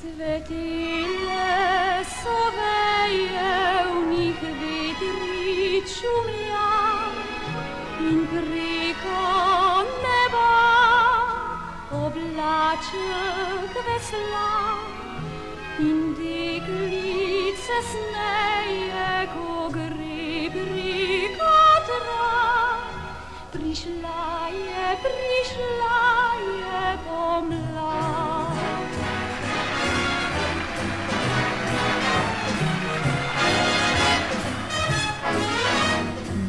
Svetile so veje, v njih vetrič šumlja in preko neba oblaček vesla in deklice sneje, ko gre preko trav. Prišla je pomlad.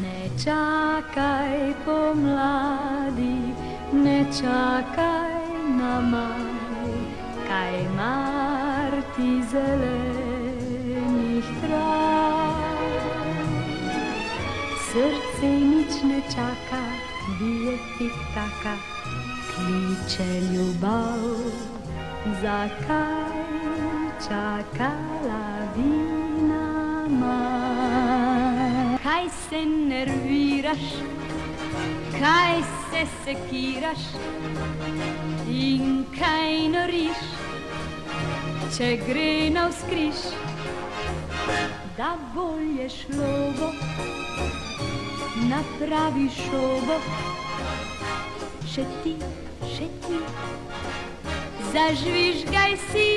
Ne čakaj pomladi, ne čakaj na maj, kaj mar ti zelenih trav. Srce nič ne čaka, bije tik-taka, kliče ljubav. Zakaj čakala bi nama? Kaj se nerviraš, kaj se sekiraš in kaj noriš, če gre navzkriž? Da bolje šlo bo, napravi šobo, še ti, zažvižgaj si.